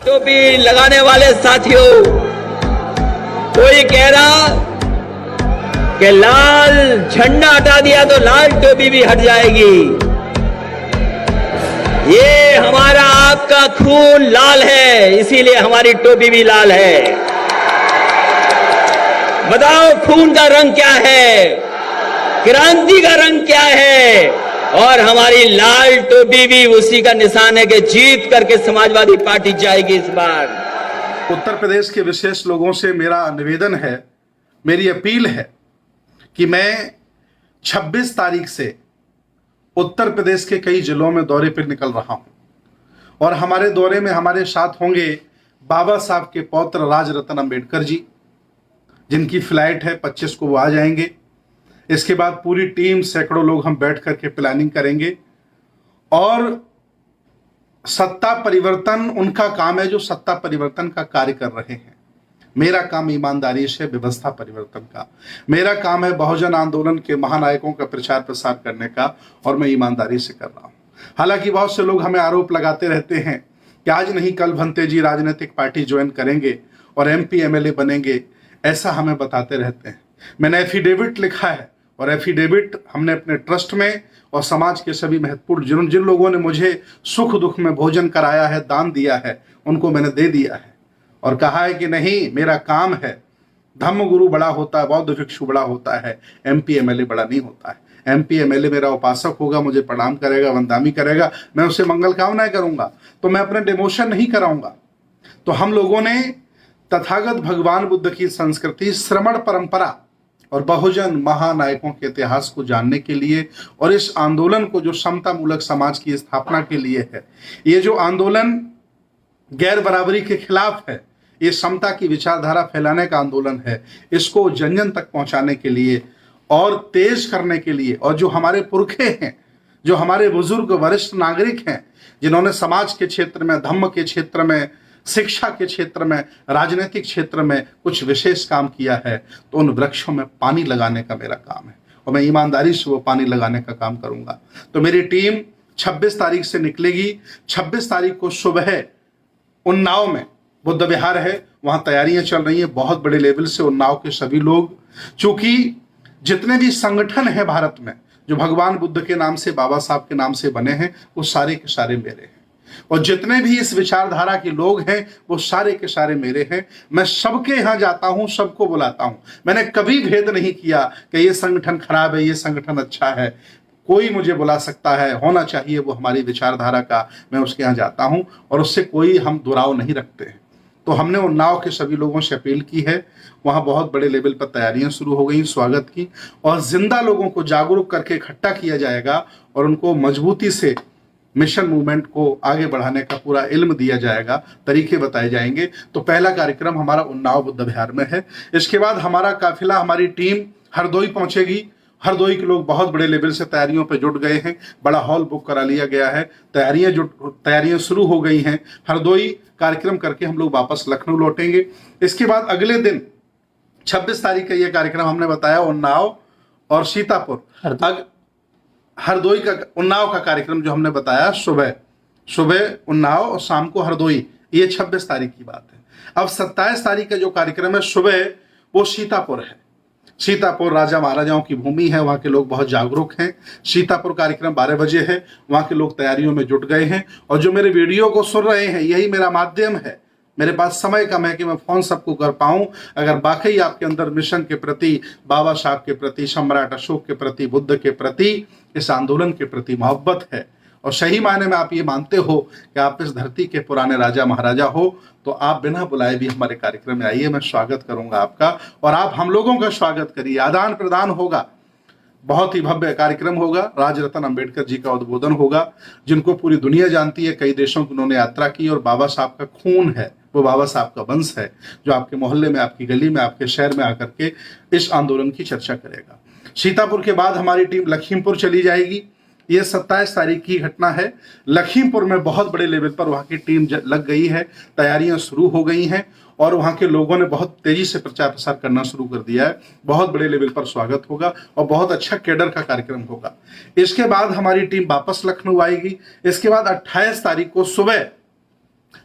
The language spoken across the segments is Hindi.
टोपी लगाने वाले साथियों, कोई कह रहा कि लाल झंडा हटा दिया तो लाल टोपी भी हट जाएगी। ये हमारा आपका खून लाल है, इसीलिए हमारी टोपी भी लाल है। बताओ खून का रंग क्या है, क्रांति का रंग क्या है, और हमारी लाल टोपी भी उसी का निशान है कि जीत करके समाजवादी पार्टी जाएगी इस बार। उत्तर प्रदेश के विशेष लोगों से मेरा निवेदन है, मेरी अपील है कि मैं 26 तारीख से उत्तर प्रदेश के कई जिलों में दौरे पर निकल रहा हूं और हमारे दौरे में हमारे साथ होंगे बाबा साहब के पौत्र राजरत्न अंबेडकर जी, जिनकी फ्लाइट है 25 को वो आ जाएंगे। इसके बाद पूरी टीम, सैकड़ों लोग हम बैठ करके प्लानिंग करेंगे और सत्ता परिवर्तन उनका काम है जो सत्ता परिवर्तन का कार्य कर रहे हैं। मेरा काम ईमानदारी से व्यवस्था परिवर्तन का, मेरा काम है बहुजन आंदोलन के महानायकों का प्रचार प्रसार करने का, और मैं ईमानदारी से कर रहा हूं। हालांकि बहुत से लोग हमें आरोप लगाते रहते हैं कि आज नहीं कल भंते जी राजनीतिक पार्टी ज्वाइन करेंगे और MP MLA बनेंगे, ऐसा हमें बताते रहते हैं। मैंने एफिडेविट लिखा है और एफिडेविट हमने अपने ट्रस्ट में और समाज के सभी महत्वपूर्ण जिन लोगों ने मुझे सुख दुख में भोजन कराया है, दान दिया है, उनको मैंने दे दिया है और कहा है कि नहीं, मेरा काम है। धम्म गुरु बड़ा होता है, बौद्ध भिक्षु बड़ा होता है, MP MLA बड़ा नहीं होता है। MP MLA मेरा उपासक होगा, मुझे प्रणाम करेगा, वंदनामी करेगा, मैं उससे मंगल कामनाएं करूंगा, तो मैं अपने डिमोशन नहीं कराऊंगा। तो हम लोगों ने तथागत भगवान बुद्ध की संस्कृति, श्रमण परंपरा और बहुजन महानायकों के इतिहास को जानने के लिए और इस आंदोलन को जो समता मूलक समाज की स्थापना के लिए है, ये जो आंदोलन गैर बराबरी के खिलाफ है, ये समता की विचारधारा फैलाने का आंदोलन है, इसको जन जन तक पहुंचाने के लिए और तेज करने के लिए, और जो हमारे पुरखे हैं, जो हमारे बुजुर्ग वरिष्ठ नागरिक हैं, जिन्होंने समाज के क्षेत्र में, धम्म के क्षेत्र में, शिक्षा के क्षेत्र में, राजनीतिक क्षेत्र में कुछ विशेष काम किया है, तो उन वृक्षों में पानी लगाने का मेरा काम है और मैं ईमानदारी से वो पानी लगाने का काम करूंगा। तो मेरी टीम 26 तारीख से निकलेगी। 26 तारीख को सुबह उन्नाव में बुद्ध विहार है, वहां तैयारियां चल रही हैं बहुत बड़े लेवल से। उन्नाव के सभी लोग, चूंकि जितने भी संगठन हैं भारत में जो भगवान बुद्ध के नाम से, बाबा साहब के नाम से बने हैं, वो सारे के सारे मेरे हैं, और जितने भी इस विचारधारा के लोग हैं वो सारे के सारे मेरे हैं। मैं सबके यहाँ जाता हूं, सबको बुलाता हूं। मैंने कभी भेद नहीं किया कि ये संगठन खराब है, ये संगठन अच्छा है। कोई मुझे बुला सकता है, होना चाहिए वो हमारी विचारधारा का, मैं उसके यहाँ जाता हूं और उससे कोई हम दुराव नहीं रखते हैं। तो हमने उन्नाव के सभी लोगों से अपील की है, वहां बहुत बड़े लेवल पर तैयारियां शुरू हो गई स्वागत की, और जिंदा लोगों को जागरूक करके इकट्ठा किया जाएगा और उनको मजबूती से मिशन मूवमेंट को आगे बढ़ाने का पूरा इल्म दिया जाएगा, तरीके बताए जाएंगे। तो पहला कार्यक्रम हमारा उन्नाव बुद्ध विहार में है। इसके बाद हमारा काफिला, हमारी टीम हरदोई पहुंचेगी। हरदोई के लोग बहुत बड़े लेवल से तैयारियों पे जुट गए हैं, बड़ा हॉल बुक करा लिया गया है, तैयारियां शुरू हो गई हैं। हरदोई कार्यक्रम करके हम लोग वापस लखनऊ लौटेंगे। इसके बाद अगले दिन 26 तारीख का ये कार्यक्रम हमने बताया उन्नाव और सीतापुर। हरदोई का, उन्नाव का कार्यक्रम जो हमने बताया सुबह उन्नाव और शाम को हरदोई, ये 26 तारीख की बात है। अब 27 तारीख का जो कार्यक्रम है सुबह, वो सीतापुर है। सीतापुर राजा महाराजाओं की भूमि है, वहां के लोग बहुत जागरूक हैं। सीतापुर कार्यक्रम 12 बजे है, वहां के लोग तैयारियों में जुट गए हैं। और जो मेरे वीडियो को सुन रहे हैं, यही मेरा माध्यम है। मेरे पास समय कम है कि मैं फोन सबको कर पाऊं। अगर वाकई आपके अंदर मिशन के प्रति, बाबा साहब के प्रति, सम्राट अशोक के प्रति, बुद्ध के प्रति, इस आंदोलन के प्रति मोहब्बत है और सही मायने में आप ये मानते हो कि आप इस धरती के पुराने राजा महाराजा हो, तो आप बिना बुलाए भी हमारे कार्यक्रम में आइए। मैं स्वागत करूंगा आपका और आप हम लोगों का स्वागत करिए। आदान प्रदान होगा, बहुत ही भव्य कार्यक्रम होगा। राजरत्न अंबेडकर जी का उद्बोधन होगा, जिनको पूरी दुनिया जानती है। कई देशों की उन्होंने यात्रा की और बाबा साहब का खून है, वो बाबा साहब का वंश है, जो आपके मोहल्ले में, आपकी गली में, आपके शहर में आकर के इस आंदोलन की चर्चा करेगा। सीतापुर के बाद हमारी टीम लखीमपुर चली जाएगी। ये 27 तारीख की घटना है। लखीमपुर में बहुत बड़े लेवल पर वहां की टीम लग गई है, तैयारियां शुरू हो गई हैं और वहां के लोगों ने बहुत तेजी से प्रचार प्रसार करना शुरू कर दिया है। बहुत बड़े लेवल पर स्वागत होगा और बहुत अच्छा कैडर का कार्यक्रम होगा। इसके बाद हमारी टीम वापस लखनऊ आएगी। इसके बाद 28 तारीख को सुबह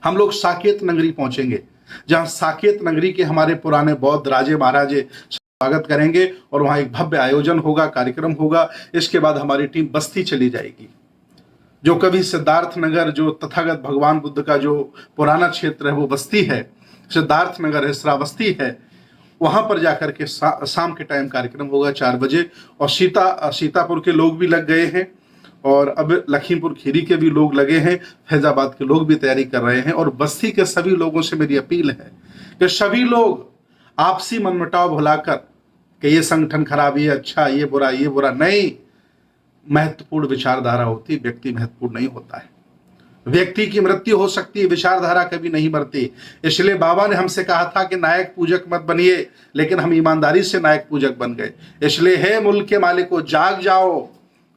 हम लोग साकेत नगरी पहुंचेंगे, जहां साकेत नगरी के हमारे पुराने बौद्ध राजे महाराजे स्वागत करेंगे और वहां एक भव्य आयोजन होगा, कार्यक्रम होगा। इसके बाद हमारी टीम बस्ती चली जाएगी, जो कभी सिद्धार्थ नगर, जो तथागत भगवान बुद्ध का जो पुराना क्षेत्र है वो बस्ती है, सिद्धार्थ नगर है, श्रावस्ती है, वहां पर जाकर के शाम के टाइम कार्यक्रम होगा 4 बजे। और सीतापुर के लोग भी लग गए हैं और अब लखीमपुर खीरी के भी लोग लगे हैं, फैजाबाद के लोग भी तैयारी कर रहे हैं। और बस्ती के सभी लोगों से मेरी अपील है कि सभी लोग आपसी मनमुटाव भुलाकर कि ये संगठन खराब, ये अच्छा, ये बुरा नहीं, महत्वपूर्ण विचारधारा होती, व्यक्ति महत्वपूर्ण नहीं होता है। व्यक्ति की मृत्यु हो सकती है, विचारधारा कभी नहीं मरती। इसलिए बाबा ने हमसे कहा था कि नायक पूजक मत बनिए, लेकिन हम ईमानदारी से नायक पूजक बन गए। इसलिए हे मुल्क के मालिकों, जाग जाओ,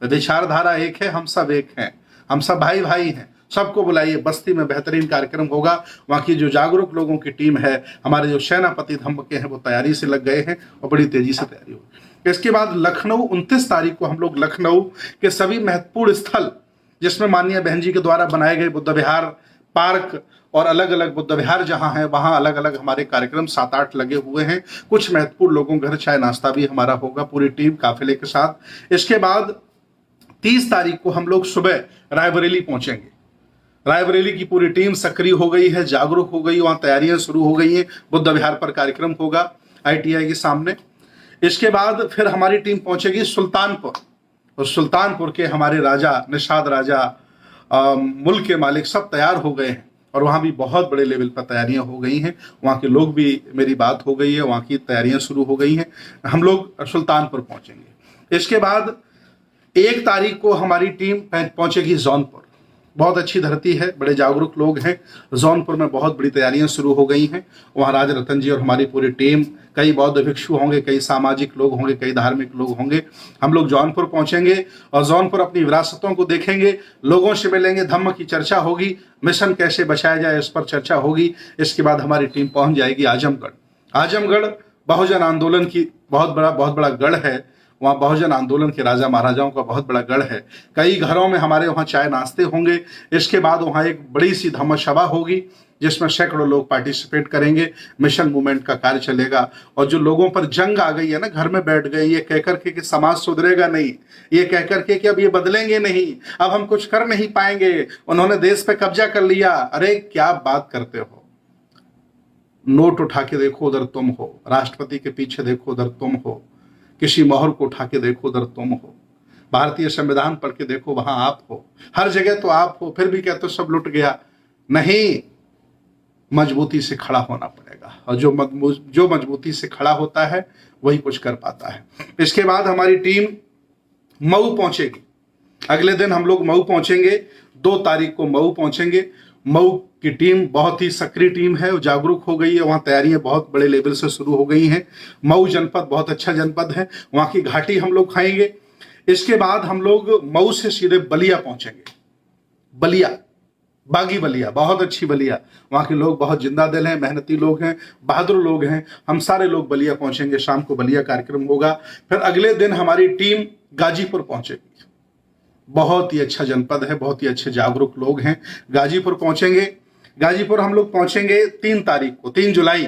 विचारधारा एक है, हम सब एक हैं, हम सब भाई भाई हैं। सबको बुलाइए, बस्ती में बेहतरीन कार्यक्रम होगा। वहाँ की जो जागरूक लोगों की टीम है, हमारे जो सेनापति धम्म के हैं, वो तैयारी से लग गए हैं और बड़ी तेजी से तैयारी होगी। इसके बाद लखनऊ 29 तारीख को हम लोग लखनऊ के सभी महत्वपूर्ण स्थल, जिसमें माननीय बहन जी के द्वारा बनाए गए बुद्ध विहार, पार्क और अलग अलग बुद्ध विहार जहां है, वहां अलग अलग हमारे कार्यक्रम 7-8 लगे हुए हैं। कुछ महत्वपूर्ण लोगों घर चाय नाश्ता भी हमारा होगा, पूरी टीम काफिले के साथ। इसके बाद 30 तारीख को हम लोग सुबह रायबरेली पहुंचेंगे। रायबरेली की पूरी टीम सक्रिय हो गई है, जागरूक हो गई, वहां तैयारियां शुरू हो गई हैं। बुद्ध विहार पर कार्यक्रम होगा ITI के सामने। इसके बाद फिर हमारी टीम पहुंचेगी सुल्तानपुर, और सुल्तानपुर के हमारे राजा, निषाद राजा, मुल्क के मालिक सब तैयार हो गए हैं और वहाँ भी बहुत बड़े लेवल पर तैयारियां हो गई हैं। वहाँ के लोग भी, मेरी बात हो गई है, वहाँ की तैयारियां शुरू हो गई हैं। हम लोग सुल्तानपुर पहुंचेंगे। इसके बाद 1 तारीख को हमारी टीम पहुंचेगी जौनपुर। बहुत अच्छी धरती है, बड़े जागरूक लोग हैं। जौनपुर में बहुत बड़ी तैयारियां शुरू हो गई हैं। वहाँ राज रतन जी और हमारी पूरी टीम, कई बौद्ध भिक्षु होंगे, कई सामाजिक लोग होंगे, कई धार्मिक लोग होंगे। हम लोग जौनपुर पहुंचेंगे और जौनपुर अपनी विरासतों को देखेंगे, लोगों से मिलेंगे, धम्म की चर्चा होगी, मिशन कैसे बचाया जाए इस पर चर्चा होगी। इसके बाद हमारी टीम पहुंच जाएगी आजमगढ़। आजमगढ़ बहुजन आंदोलन की बहुत बड़ा गढ़ है। वहाँ बहुजन आंदोलन के राजा महाराजाओं का बहुत बड़ा गढ़ है। कई घरों में हमारे वहाँ चाय नाश्ते होंगे। इसके बाद वहाँ एक बड़ी सी धम्म सभा होगी, जिसमें सैकड़ों लोग पार्टिसिपेट करेंगे। मिशन मूवमेंट का कार्य चलेगा। और जो लोगों पर जंग आ गई है ना, घर में बैठ गए, ये कहकर के कि समाज सुधरेगा नहीं, ये कहकर के कि अब ये बदलेंगे नहीं, अब हम कुछ कर नहीं पाएंगे, उन्होंने देश पे कब्जा कर लिया। अरे क्या बात करते हो? नोट उठा के देखो, उधर तुम हो। राष्ट्रपति के पीछे देखो, उधर तुम हो। किसी मोहर को उठा के देखो, उधर तुम हो। भारतीय संविधान पढ़ के देखो, वहां आप हो। हर जगह तो आप हो, फिर भी कहते हो सब लुट गया। नहीं, मजबूती से खड़ा होना पड़ेगा, और जो मजबूती से खड़ा होता है वही कुछ कर पाता है। इसके बाद हमारी टीम मऊ पहुंचेगी। अगले दिन हम लोग मऊ पहुंचेंगे। 2 तारीख को मऊ पहुंचेंगे। मऊ की टीम बहुत ही सक्रिय टीम है, जागरूक हो गई है। वहाँ तैयारियां बहुत बड़े लेवल से शुरू हो गई हैं। मऊ जनपद बहुत अच्छा जनपद है, वहाँ की घाटी हम लोग खाएंगे। इसके बाद हम लोग मऊ से सीधे बलिया पहुंचेंगे। बलिया, बागी बलिया, बहुत अच्छी बलिया। वहाँ के लोग बहुत जिंदा दिल हैं, मेहनती लोग हैं, बहादुर लोग हैं। हम सारे लोग बलिया पहुंचेंगे। शाम को बलिया कार्यक्रम होगा। फिर अगले दिन हमारी टीम गाजीपुर पहुंचेगी। बहुत ही अच्छा जनपद है, बहुत ही अच्छे जागरूक लोग हैं। गाजीपुर पहुंचेंगे। गाजीपुर हम लोग पहुंचेंगे 3 तारीख को, 3 जुलाई,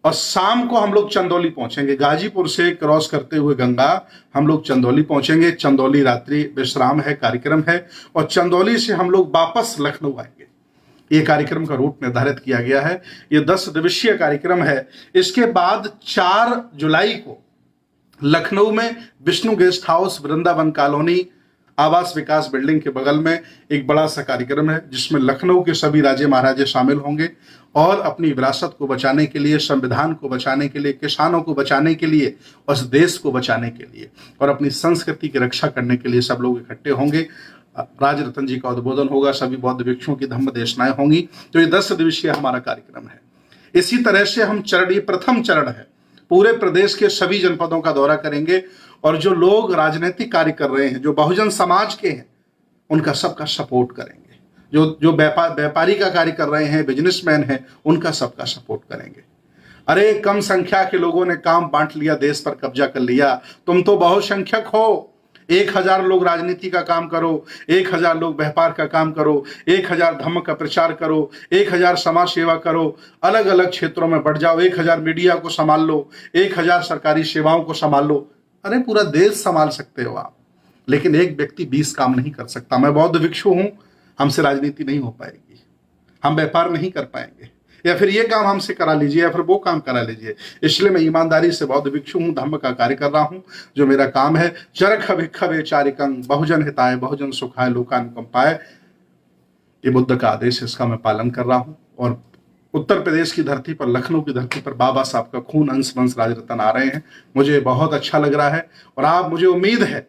और शाम को हम लोग चंदौली पहुंचेंगे। गाजीपुर से क्रॉस करते हुए गंगा हम लोग चंदौली पहुंचेंगे। चंदौली रात्रि विश्राम है, कार्यक्रम है, और चंदौली से हम लोग वापस लखनऊ आएंगे। ये कार्यक्रम का रूट निर्धारित किया गया है। ये 10 दिवसीय कार्यक्रम है। इसके बाद 4 जुलाई को लखनऊ में Vishnu guest house, Vrindavan colony, आवास विकास बिल्डिंग के बगल में एक बड़ा सा कार्यक्रम है, जिसमें लखनऊ के सभी राजे महाराजे शामिल होंगे और अपनी विरासत को बचाने के लिए, संविधान को बचाने के लिए, किसानों को बचाने के लिए, उस देश को बचाने के लिए और अपनी संस्कृति की रक्षा करने के लिए सब लोग इकट्ठे होंगे। राज रतन जी का उद्बोधन होगा, सभी बौद्ध भिक्षुओं की धम्म देशनाएं होंगी। तो ये 10 दिवसीय हमारा कार्यक्रम है। इसी तरह से हम ये प्रथम चरण है, पूरे प्रदेश के सभी जनपदों का दौरा करेंगे और जो लोग राजनीतिक कार्य कर रहे हैं, जो बहुजन समाज के हैं, उनका सबका सपोर्ट करेंगे। जो व्यापारी का कार्य कर रहे हैं, बिजनेसमैन हैं, उनका सबका सपोर्ट करेंगे। अरे कम संख्या के लोगों ने काम बांट लिया, देश पर कब्जा कर लिया। तुम तो बहुसंख्यक हो, 1000 लोग राजनीति का काम करो, 1000 लोग व्यापार का काम करो, 1000 धर्म का प्रचार करो, 1000 समाज सेवा करो, अलग अलग क्षेत्रों में बढ़ जाओ, 1000 मीडिया को संभाल लो, 1000 सरकारी सेवाओं को संभाल लो। अरे पूरा देश संभाल सकते हो आप, लेकिन एक व्यक्ति 20 काम नहीं कर सकता। मैं बौद्ध भिक्षु हूं, हमसे राजनीति नहीं हो पाएगी, हम व्यापार नहीं कर पाएंगे, या फिर ये काम हमसे करा लीजिए या फिर वो काम करा लीजिए। इसलिए मैं ईमानदारी से बौद्ध भिक्षु हूं, धर्म का कार्य कर रहा हूं। जो मेरा काम है, चरख भिक्ख वैचारिकं बहुजन हिताय बहुजन सुखाय लोकानुकंपाय, ये बुद्ध का आदेश है, इसका मैं पालन कर रहा हूं। और उत्तर प्रदेश की धरती पर, लखनऊ की धरती पर बाबा साहब का खून अंश वंश राजरत्न आ रहे हैं। मुझे बहुत अच्छा लग रहा है और आप, मुझे उम्मीद है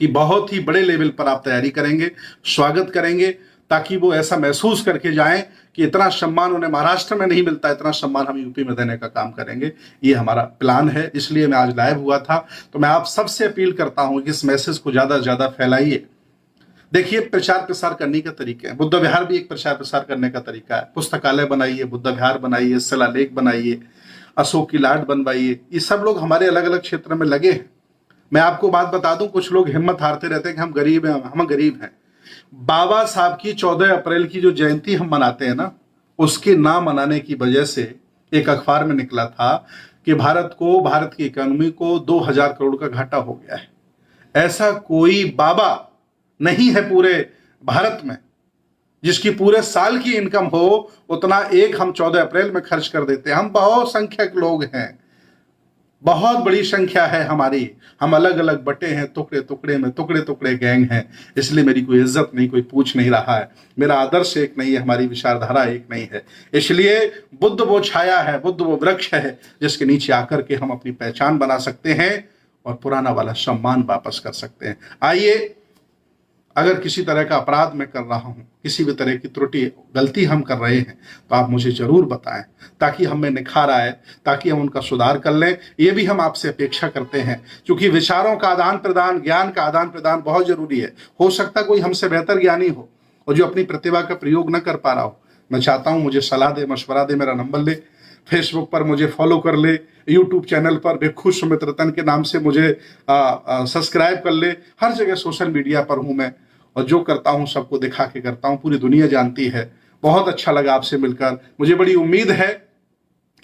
कि बहुत ही बड़े लेवल पर आप तैयारी करेंगे, स्वागत करेंगे, ताकि वो ऐसा महसूस करके जाएं कि इतना सम्मान उन्हें महाराष्ट्र में नहीं मिलता, इतना सम्मान हम यूपी में देने का काम करेंगे। ये हमारा प्लान है, इसलिए मैं आज लाइव हुआ था। तो मैं आप सबसे अपील करता हूं कि इस मैसेज को ज्यादा से ज्यादा फैलाइए। देखिए, प्रचार प्रसार करने के तरीके हैं, बुद्ध विहार भी एक प्रचार प्रसार करने का तरीका है। पुस्तकालय बनाइए, बुद्ध विहार बनाइए, शिलालेख बनाइए, अशोक की लाट बनवाइए। ये सब लोग हमारे अलग अलग क्षेत्र में लगे हैं। मैं आपको बात बता दूं, कुछ लोग हिम्मत हारते रहते हैं कि हम गरीब हैं, हम गरीब हैं। बाबा साहब की 14 अप्रैल की जो जयंती हम मनाते हैं ना, उसके ना मनाने की वजह से एक अखबार में निकला था कि भारत की इकोनॉमी को 2000 करोड़ का घाटा हो गया है। ऐसा कोई बाबा नहीं है पूरे भारत में जिसकी पूरे साल की इनकम हो उतना एक हम 14 अप्रैल में खर्च कर देते हैं। हम बहुत संख्यक लोग हैं, बहुत बड़ी संख्या है हमारी, हम अलग अलग बटे हैं, टुकड़े टुकड़े में, टुकड़े टुकड़े गैंग हैं। इसलिए मेरी कोई इज्जत नहीं, कोई पूछ नहीं रहा है, मेरा आदर्श एक नहीं है, हमारी विचारधारा एक नहीं है। इसलिए बुद्ध वो छाया है, बुद्ध वो वृक्ष है जिसके नीचे आकर के हम अपनी पहचान बना सकते हैं और पुराना वाला सम्मान वापस कर सकते हैं। आइए, अगर किसी तरह का अपराध मैं कर रहा हूं, किसी भी तरह की त्रुटि गलती हम कर रहे हैं, तो आप मुझे जरूर बताएं, ताकि हमें निखार आए, ताकि हम उनका सुधार कर लें। ये भी हम आपसे अपेक्षा करते हैं, क्योंकि विचारों का आदान प्रदान, ज्ञान का आदान प्रदान बहुत जरूरी है। हो सकता कोई हमसे बेहतर ज्ञानी हो और जो अपनी प्रतिभा का प्रयोग न कर पा रहा हो। मैं चाहता हूं मुझे सलाह दे, मशवरा दे, मेरा नंबर ले, फेसबुक पर मुझे फॉलो कर ले, यूट्यूब चैनल पर भिक्षु सुमित रतन के नाम से मुझे सब्सक्राइब कर ले। हर जगह सोशल मीडिया पर हूं मैं, और जो करता हूं सबको दिखा के करता हूं, पूरी दुनिया जानती है। बहुत अच्छा लगा आपसे मिलकर। मुझे बड़ी उम्मीद है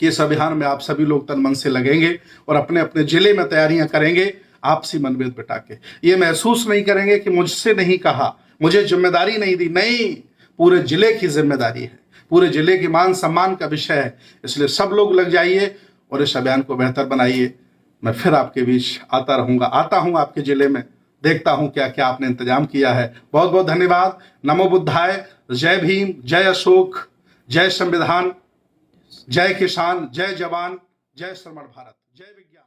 कि इस अभियान में आप सभी लोग तन मन से लगेंगे और अपने अपने जिले में तैयारियां करेंगे, आपसी मनभेद बिठा के। ये महसूस नहीं करेंगे कि मुझसे नहीं कहा, मुझे जिम्मेदारी नहीं दी। नहीं, पूरे जिले की जिम्मेदारी है, पूरे जिले के मान सम्मान का विषय है। इसलिए सब लोग लग जाइए और इस अभियान को बेहतर बनाइए। मैं फिर आपके बीच आता रहूंगा, आता हूं आपके जिले में, देखता हूं क्या क्या आपने इंतजाम किया है। बहुत बहुत धन्यवाद। नमो बुद्धाय। जय भीम, जय अशोक, जय संविधान, जय किसान, जय जवान, जय श्रमण भारत, जय विज्ञान।